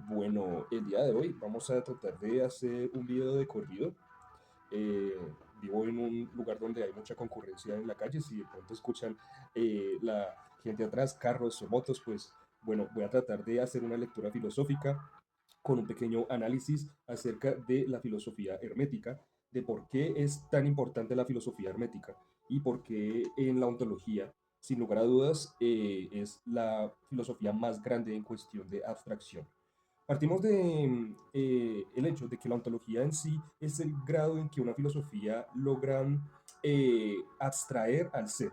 Bueno, el día de hoy vamos a tratar de hacer un video de corrido. Eh, Vivo en un lugar donde hay mucha concurrencia en la calle. Si de pronto escuchan la gente atrás, carros o motos, pues bueno, voy a tratar de hacer una lectura filosófica con un pequeño análisis acerca de la filosofía hermética, de por qué es tan importante la filosofía hermética y por qué en la ontología, sin lugar a dudas, es la filosofía más grande en cuestión de abstracción. Partimos de el hecho de que la ontología en sí es el grado en que una filosofía logra abstraer al ser,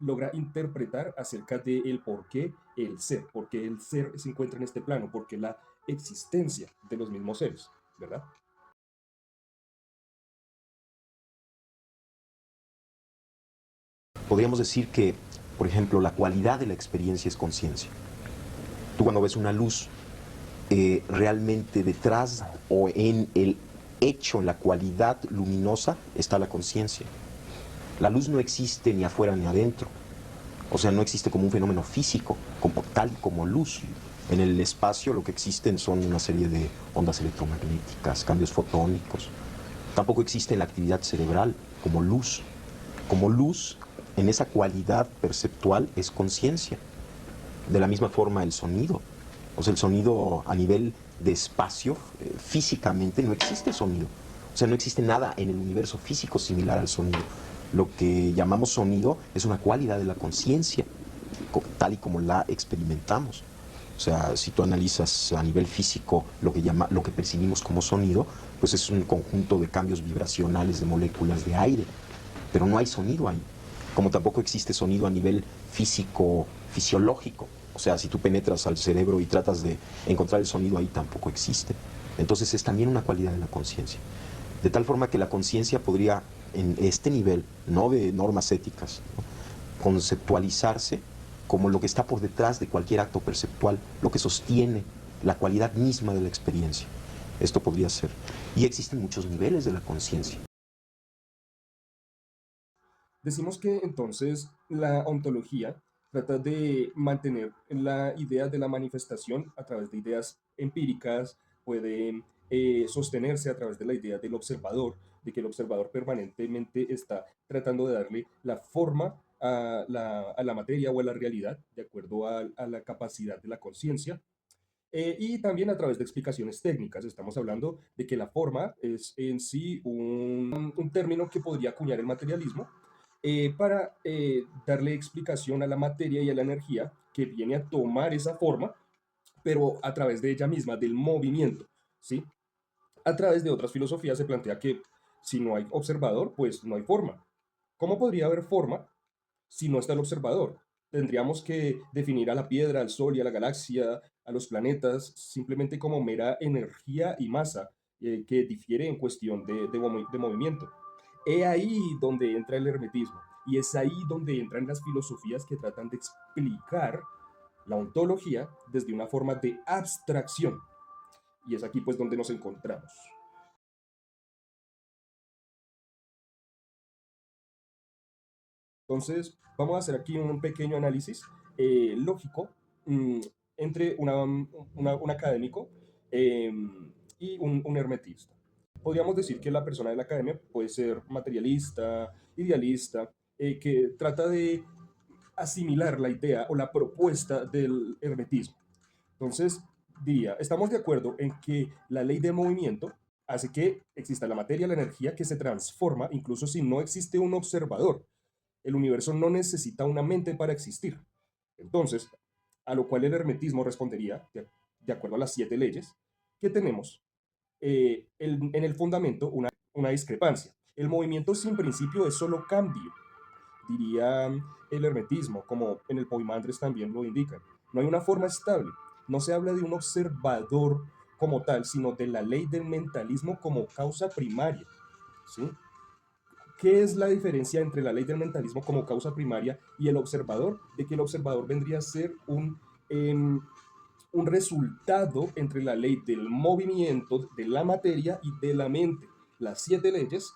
logra interpretar acerca del por qué el ser se encuentra en este plano, por qué la existencia de los mismos seres, ¿verdad? Podríamos decir que, por ejemplo, la cualidad de la experiencia es conciencia. Tú cuando ves una luz, realmente detrás o en el hecho, en la cualidad luminosa, está la conciencia. La luz no existe ni afuera ni adentro. O sea, no existe como un fenómeno físico, como tal como luz. En el espacio lo que existen son una serie de ondas electromagnéticas, cambios fotónicos. Tampoco existe en la actividad cerebral como luz. Como luz, en esa cualidad perceptual, es conciencia. De la misma forma el sonido. O sea, el sonido a nivel de espacio, físicamente no existe sonido. O sea, no existe nada en el universo físico similar al sonido. Lo que llamamos sonido es una cualidad de la conciencia, tal y como la experimentamos. O sea, si tú analizas a nivel físico lo que percibimos como sonido, pues es un conjunto de cambios vibracionales de moléculas de aire, pero no hay sonido ahí. Como tampoco existe sonido a nivel físico, fisiológico. O sea, si tú penetras al cerebro y tratas de encontrar el sonido ahí, tampoco existe. Entonces es también una cualidad de la conciencia. De tal forma que la conciencia podría, en este nivel, no de normas éticas, ¿no?, conceptualizarse como lo que está por detrás de cualquier acto perceptual, lo que sostiene la cualidad misma de la experiencia. Esto podría ser. Y existen muchos niveles de la conciencia. Decimos que entonces la ontología trata de mantener la idea de la manifestación a través de ideas empíricas, puede sostenerse a través de la idea del observador, de que el observador permanentemente está tratando de darle la forma a la materia o a la realidad, de acuerdo a la capacidad de la conciencia. Y también a través de explicaciones técnicas. Estamos hablando de que la forma es en sí un término que podría acuñar el materialismo para darle explicación a la materia y a la energía que viene a tomar esa forma, pero a través de ella misma, del movimiento, ¿sí? A través de otras filosofías se plantea que si no hay observador, pues no hay forma. ¿Cómo podría haber forma si no está el observador? Tendríamos que definir a la piedra, al sol y a la galaxia, a los planetas, simplemente como mera energía y masa que difiere en cuestión de movimiento. He ahí donde entra el hermetismo y es ahí donde entran las filosofías que tratan de explicar la ontología desde una forma de abstracción. Y es aquí pues donde nos encontramos. Entonces, vamos a hacer aquí un pequeño análisis lógico mm, entre un académico eh, y un hermetista. Podríamos decir que la persona de la academia puede ser materialista, idealista, que trata de asimilar la idea o la propuesta del hermetismo. Entonces, diría, estamos de acuerdo en que la ley de movimiento hace que exista la materia, la energía que se transforma, incluso si no existe un observador. El universo no necesita una mente para existir. Entonces, a lo cual el hermetismo respondería, de acuerdo a las 7 leyes, que tenemos en el fundamento una discrepancia. El movimiento sin principio es solo cambio, diría el hermetismo, como en el Poimandres también lo indican. No hay una forma estable. No se habla de un observador como tal, sino de la ley del mentalismo como causa primaria. ¿Sí? ¿Qué es la diferencia entre la ley del mentalismo como causa primaria y el observador? De que el observador vendría a ser un resultado entre la ley del movimiento, de la materia y de la mente. Las 7 leyes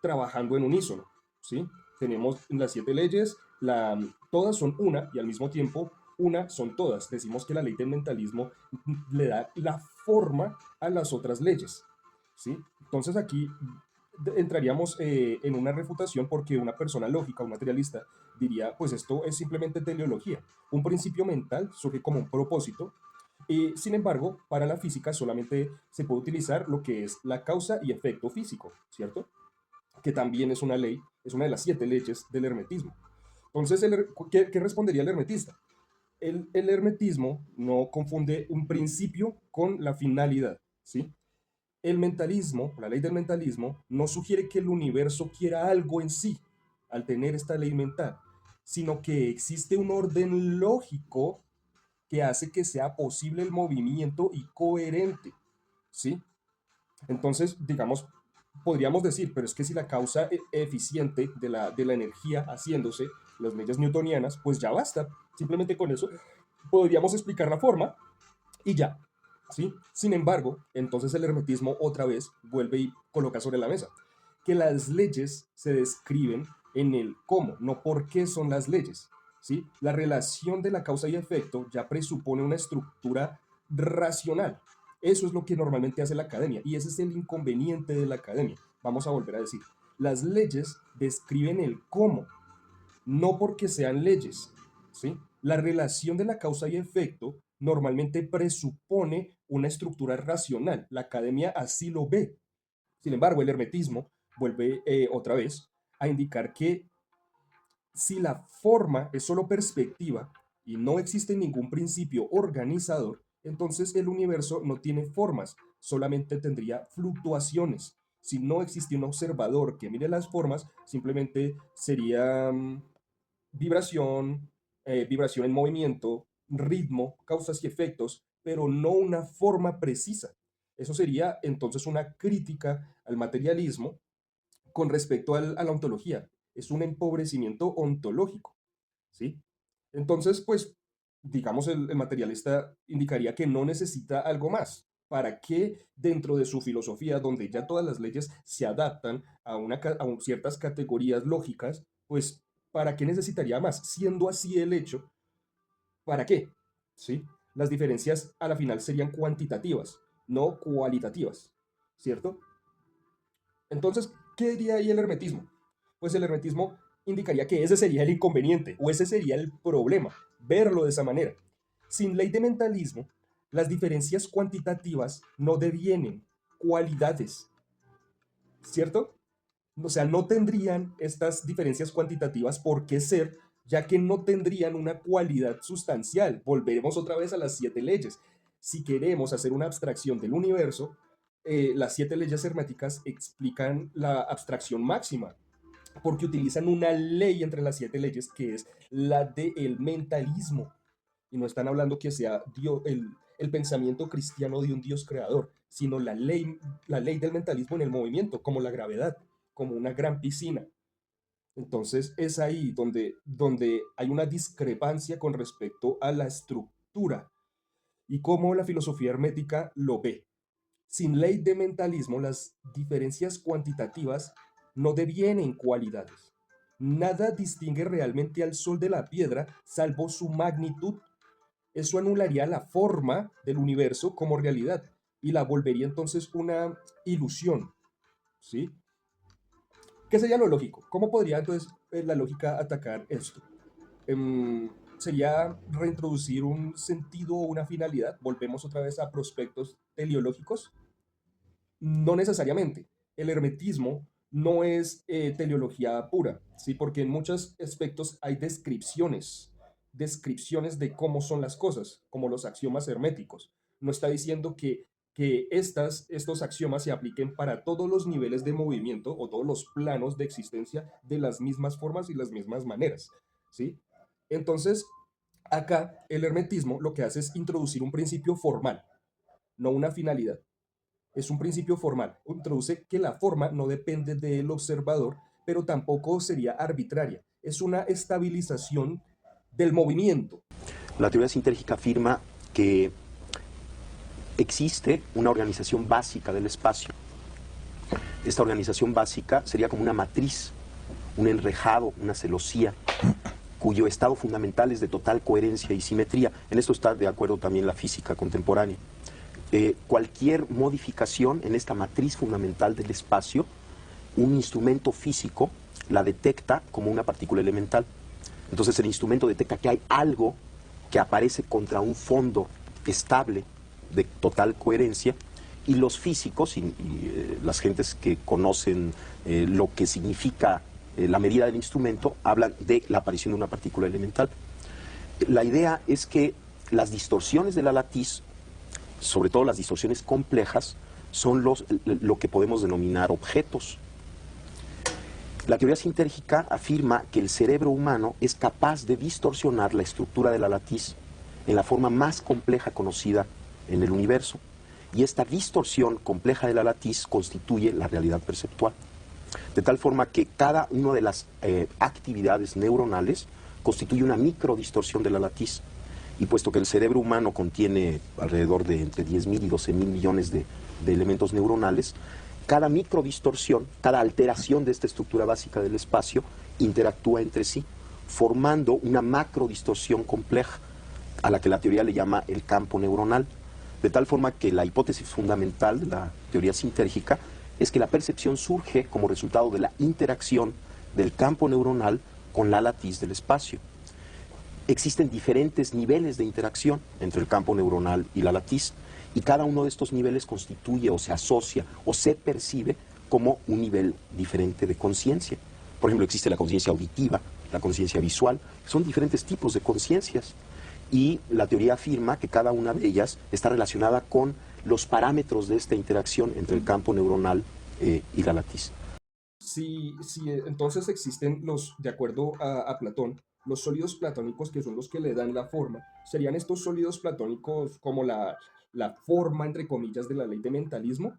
trabajando en unísono, ¿sí? Tenemos las 7 leyes, todas son una y al mismo tiempo una son todas. Decimos que la ley del mentalismo le da la forma a las otras leyes, ¿sí? Entonces aquí entraríamos en una refutación porque una persona lógica, un materialista, diría, pues esto es simplemente teleología. Un principio mental surge como un propósito. Sin embargo, para la física solamente se puede utilizar lo que es la causa y efecto físico, ¿cierto? Que también es una ley, es una de las 7 leyes del hermetismo. Entonces, ¿qué respondería el hermetista? El hermetismo no confunde un principio con la finalidad, ¿sí? El mentalismo, la ley del mentalismo, no sugiere que el universo quiera algo en sí al tener esta ley mental, sino que existe un orden lógico que hace que sea posible el movimiento y coherente, ¿sí? Entonces, digamos, podríamos decir, pero es que si la causa eficiente de la energía haciéndose, las leyes newtonianas, pues ya basta. Simplemente con eso podríamos explicar la forma y ya, ¿sí? Sin embargo, entonces el hermetismo otra vez vuelve y coloca sobre la mesa que las leyes se describen en el cómo, no por qué son las leyes, ¿sí? La relación de la causa y efecto ya presupone una estructura racional. Eso es lo que normalmente hace la academia y ese es el inconveniente de la academia. Vamos a volver a decir, las leyes describen el cómo, no porque sean leyes, ¿sí? La relación de la causa y efecto normalmente presupone una estructura racional. La academia así lo ve. Sin embargo, el hermetismo vuelve otra vez a indicar que si la forma es solo perspectiva y no existe ningún principio organizador, entonces el universo no tiene formas, solamente tendría fluctuaciones. Si no existe un observador que mire las formas, simplemente sería vibración, vibración en movimiento, ritmo, causas y efectos, pero no una forma precisa. Eso sería entonces una crítica al materialismo con respecto a la ontología. Es un empobrecimiento ontológico, ¿sí? Entonces, pues, digamos, el materialista indicaría que no necesita algo más. ¿Para qué dentro de su filosofía, donde ya todas las leyes se adaptan a ciertas categorías lógicas, pues, ¿para qué necesitaría más? Siendo así el hecho, ¿para qué? ¿Sí? Las diferencias a la final serían cuantitativas, no cualitativas, ¿cierto? Entonces, ¿qué diría ahí el hermetismo? Pues el hermetismo indicaría que ese sería el inconveniente o ese sería el problema, verlo de esa manera. Sin ley de mentalismo, las diferencias cuantitativas no devienen cualidades, ¿cierto? O sea, no tendrían estas diferencias cuantitativas por qué ser, ya que no tendrían una cualidad sustancial. Volveremos otra vez a las 7 leyes. Si queremos hacer una abstracción del universo, las 7 leyes herméticas explican la abstracción máxima, porque utilizan una ley entre las 7 leyes que es la del mentalismo. Y no están hablando que sea Dios, el pensamiento cristiano de un Dios creador, sino la ley del mentalismo en el movimiento, como la gravedad, como una gran piscina. Entonces es ahí donde hay una discrepancia con respecto a la estructura y cómo la filosofía hermética lo ve. Sin ley de mentalismo, las diferencias cuantitativas no devienen cualidades. Nada distingue realmente al sol de la piedra salvo su magnitud. Eso anularía la forma del universo como realidad y la volvería entonces una ilusión, ¿sí? ¿Qué sería lo lógico? ¿Cómo podría entonces la lógica atacar esto? Em, Sería reintroducir un sentido o una finalidad. Volvemos otra vez a prospectos teleológicos. No necesariamente. El hermetismo no es teleología pura, ¿sí? Porque en muchos aspectos hay descripciones de cómo son las cosas, como los axiomas herméticos. No está diciendo que estos axiomas se apliquen para todos los niveles de movimiento o todos los planos de existencia de las mismas formas y las mismas maneras, ¿sí? Entonces, acá el hermetismo lo que hace es introducir un principio formal, no una finalidad. Es un principio formal. Introduce que la forma no depende del observador, pero tampoco sería arbitraria. Es una estabilización del movimiento. La teoría sintérgica afirma que existe una organización básica del espacio. Esta organización básica sería como una matriz, un enrejado, una celosía, cuyo estado fundamental es de total coherencia y simetría. En esto está de acuerdo también la física contemporánea. Cualquier modificación en esta matriz fundamental del espacio, un instrumento físico la detecta como una partícula elemental. Entonces el instrumento detecta que hay algo que aparece contra un fondo estable de total coherencia, y los físicos y las gentes que conocen lo que significa la medida del instrumento hablan de la aparición de una partícula elemental. La idea es que las distorsiones de la latiz, sobre todo las distorsiones complejas, son lo que podemos denominar objetos. La teoría sintérgica afirma que el cerebro humano es capaz de distorsionar la estructura de la latiz en la forma más compleja conocida en el universo. Y esta distorsión compleja de la latiz constituye la realidad perceptual. De tal forma que cada una de las actividades neuronales constituye una microdistorsión de la latiz. Y puesto que el cerebro humano contiene alrededor de entre 10.000 y 12.000 millones de elementos neuronales, cada microdistorsión, cada alteración de esta estructura básica del espacio interactúa entre sí, formando una macrodistorsión compleja, a la que la teoría le llama el campo neuronal. De tal forma que la hipótesis fundamental de la teoría sintérgica es que la percepción surge como resultado de la interacción del campo neuronal con la latiz del espacio. Existen diferentes niveles de interacción entre el campo neuronal y la latiz, y cada uno de estos niveles constituye o se asocia o se percibe como un nivel diferente de conciencia. Por ejemplo, existe la conciencia auditiva, la conciencia visual, son diferentes tipos de conciencias, y la teoría afirma que cada una de ellas está relacionada con los parámetros de esta interacción entre el campo neuronal y la latiz. Si entonces existen de acuerdo a Platón, los sólidos platónicos que son los que le dan la forma, ¿serían estos sólidos platónicos como la forma, entre comillas, de la ley de mentalismo?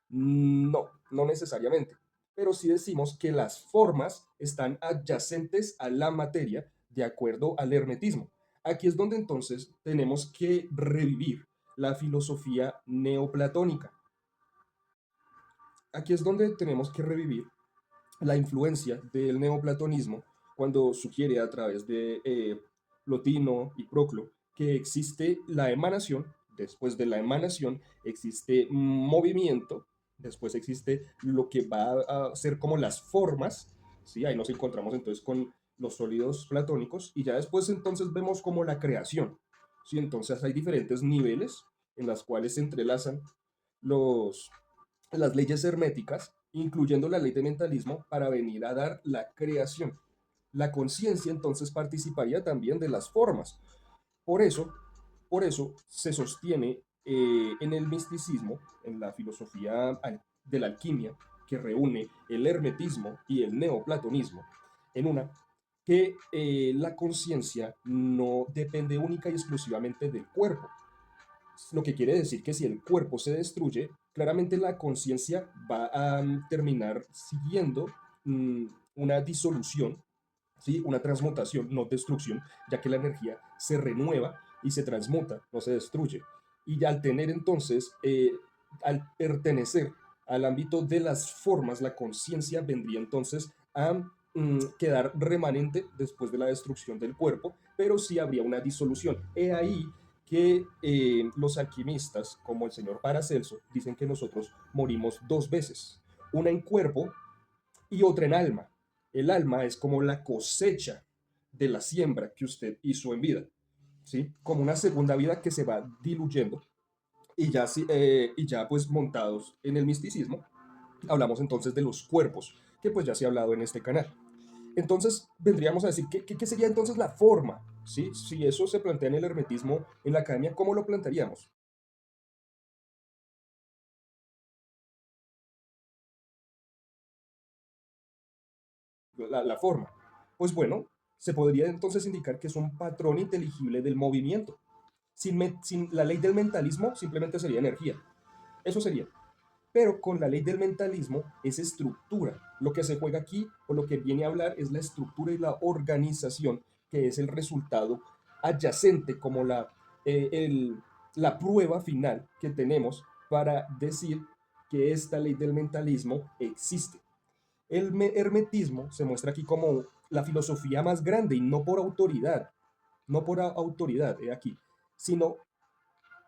No, no necesariamente. Pero sí decimos que las formas están adyacentes a la materia de acuerdo al hermetismo. Aquí es donde entonces tenemos que revivir la filosofía neoplatónica. Aquí es donde tenemos que revivir la influencia del neoplatonismo cuando sugiere a través de Plotino y Proclo que existe la emanación, después de la emanación existe movimiento, después existe lo que va a ser como las formas, ¿sí? Ahí nos encontramos entonces con los sólidos platónicos y ya después entonces vemos como la creación, ¿sí? Entonces hay diferentes niveles en las cuales se entrelazan los, las leyes herméticas, incluyendo la ley de mentalismo, para venir a dar la creación. La conciencia entonces participaría también de las formas. Por eso, por eso se sostiene en el misticismo, en la filosofía de la alquimia, que reúne el hermetismo y el neoplatonismo, en una que la conciencia no depende única y exclusivamente del cuerpo, lo que quiere decir que si el cuerpo se destruye, claramente la conciencia va a terminar siguiendo mm, una disolución, ¿sí? Una transmutación, no destrucción, ya que la energía se renueva y se transmuta, no se destruye. Y al tener entonces, al pertenecer al ámbito de las formas, la conciencia vendría entonces a quedar remanente después de la destrucción del cuerpo, pero sí habría una disolución. He ahí que los alquimistas, como el señor Paracelso, dicen que nosotros morimos dos veces, una en cuerpo y otra en alma. El alma es como la cosecha de la siembra que usted hizo en vida, ¿sí? Como una segunda vida que se va diluyendo y ya pues montados en el misticismo, hablamos entonces de los cuerpos, que pues ya se ha hablado en este canal. Entonces vendríamos a decir, ¿qué sería entonces la forma? ¿Sí? Si eso se plantea en el hermetismo, en la academia, ¿cómo lo plantearíamos? La forma. Pues bueno, se podría entonces indicar que es un patrón inteligible del movimiento. Sin la ley del mentalismo, simplemente sería energía. Eso sería. Pero con la ley del mentalismo es estructura. Lo que se juega aquí, o lo que viene a hablar, es la estructura y la organización, que es el resultado adyacente, como la prueba final que tenemos para decir que esta ley del mentalismo existe. El hermetismo se muestra aquí como la filosofía más grande y no por autoridad, no por autoridad, aquí, sino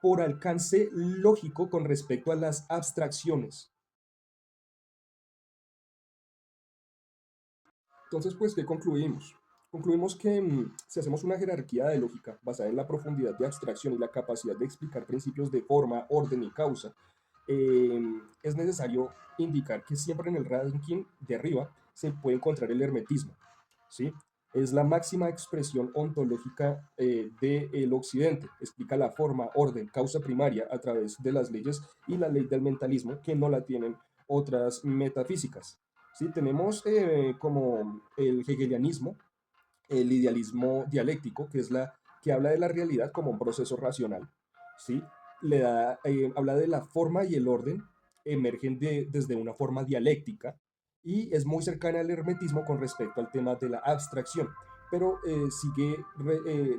por alcance lógico con respecto a las abstracciones. Entonces, pues, ¿qué concluimos? Concluimos que si hacemos una jerarquía de lógica basada en la profundidad de abstracción y la capacidad de explicar principios de forma, orden y causa, eh, es necesario indicar que siempre en el ranking de arriba se puede encontrar el hermetismo, ¿sí? Es la máxima expresión ontológica del occidente. Explica la forma, orden, causa primaria a través de las leyes y la ley del mentalismo que no la tienen otras metafísicas. ¿Sí? Tenemos como el hegelianismo, el idealismo dialéctico, que es la que habla de la realidad como un proceso racional, ¿sí? Habla de la forma y el orden emergen desde una forma dialéctica y es muy cercana al hermetismo con respecto al tema de la abstracción, pero sigue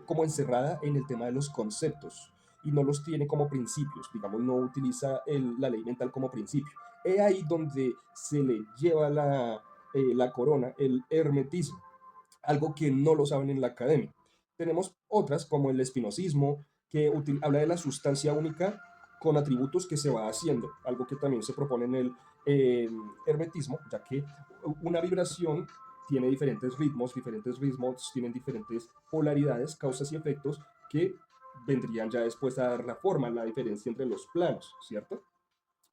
como encerrada en el tema de los conceptos y no los tiene como principios, digamos, no utiliza la ley mental como principio. Es ahí donde se le lleva la corona, el hermetismo, algo que no lo saben en la academia. Tenemos otras como el espinosismo, que habla de la sustancia única con atributos que se va haciendo, algo que también se propone en el eh, hermetismo, ya que una vibración tiene diferentes ritmos tienen diferentes polaridades, causas y efectos que vendrían ya después a dar la forma, la diferencia entre los planos, ¿cierto?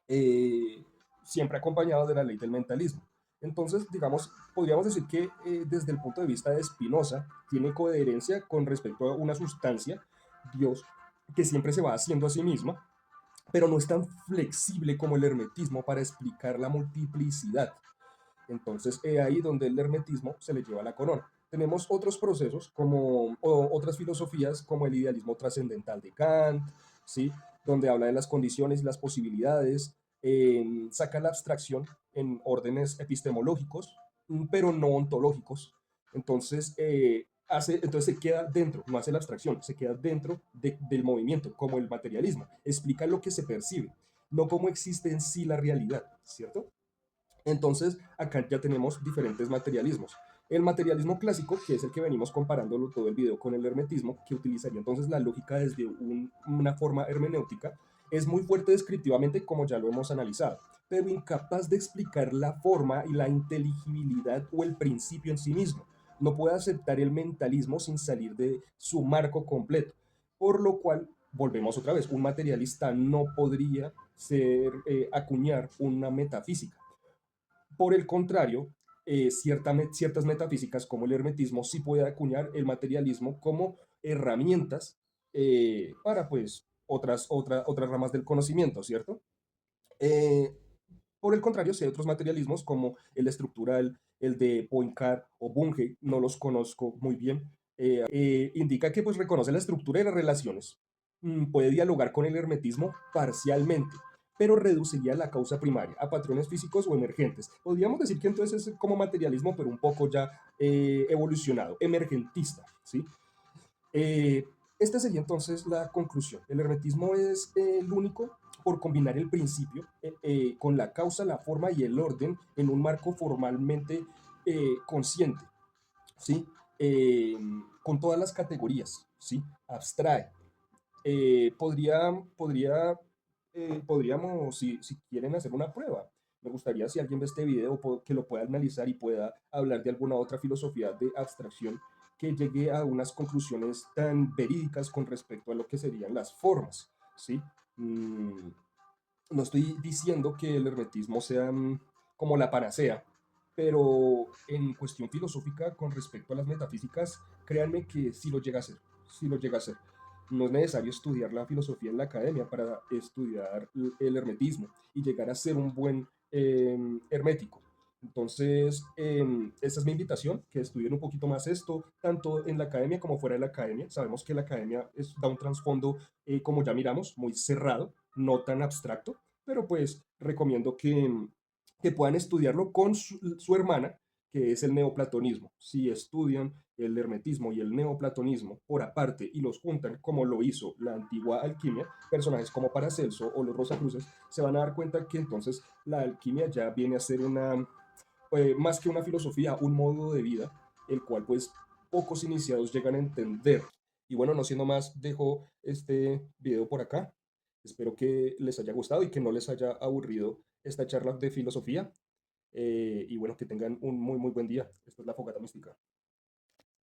eh, Siempre acompañado de la ley del mentalismo. Entonces, digamos, podríamos decir que desde el punto de vista de Spinoza, tiene coherencia con respecto a una sustancia, Dios, que siempre se va haciendo a sí misma, pero no es tan flexible como el hermetismo para explicar la multiplicidad. Entonces, ahí donde el hermetismo se le lleva la corona. Tenemos otros procesos o otras filosofías como el idealismo trascendental de Kant, ¿sí? Donde habla de las condiciones y las posibilidades, saca la abstracción en órdenes epistemológicos, pero no ontológicos. Entonces, entonces se queda dentro, no hace la abstracción, se queda dentro del movimiento, como el materialismo. Explica lo que se percibe, no cómo existe en sí la realidad, ¿cierto? Entonces, acá ya tenemos diferentes materialismos. El materialismo clásico, que es el que venimos comparándolo todo el video con el hermetismo, que utilizaría entonces la lógica desde una forma hermenéutica, es muy fuerte descriptivamente, como ya lo hemos analizado, pero incapaz de explicar la forma y la inteligibilidad o el principio en sí mismo. No puede aceptar el mentalismo sin salir de su marco completo, por lo cual volvemos otra vez, un materialista no podría acuñar una metafísica. Por el contrario, ciertas metafísicas como el hermetismo sí puede acuñar el materialismo como herramientas para pues otras ramas del conocimiento, ¿cierto? Eh, por el contrario, si hay otros materialismos como el estructural, el de Poincaré o Bunge, no los conozco muy bien, indica que pues reconoce la estructura de las relaciones, puede dialogar con el hermetismo parcialmente, pero reduciría la causa primaria a patrones físicos o emergentes. Podríamos decir que entonces es como materialismo, pero un poco ya evolucionado, emergentista, ¿sí? Eh, Esta sería entonces la conclusión. El hermetismo es el único por combinar el principio con la causa, la forma y el orden en un marco formalmente consciente, ¿sí? Eh, con todas las categorías, ¿sí? Abstrae. Podríamos, si quieren, hacer una prueba. Me gustaría, si alguien ve este video, que lo pueda analizar y pueda hablar de alguna otra filosofía de abstracción que llegue a unas conclusiones tan verídicas con respecto a lo que serían las formas, ¿sí? Mm, no estoy diciendo que el hermetismo sea como la panacea, pero en cuestión filosófica con respecto a las metafísicas, créanme que sí lo llega a ser, sí lo llega a ser. No es necesario estudiar la filosofía en la academia para estudiar el hermetismo y llegar a ser un buen hermético. Entonces, esa es mi invitación, que estudien un poquito más esto, tanto en la academia como fuera de la academia. Sabemos que la academia da un trasfondo, como ya miramos, muy cerrado, no tan abstracto, pero pues recomiendo que puedan estudiarlo con su hermana, que es el neoplatonismo. Si estudian el hermetismo y el neoplatonismo por aparte y los juntan como lo hizo la antigua alquimia, personajes como Paracelso o los Rosacruces, se van a dar cuenta que entonces la alquimia ya viene a ser más que una filosofía, un modo de vida, el cual pues pocos iniciados llegan a entender. Y bueno, no siendo más, dejo este video por acá. Espero que les haya gustado y que no les haya aburrido esta charla de filosofía. Y bueno, que tengan un muy, muy buen día. Esto es La Fogata Mística.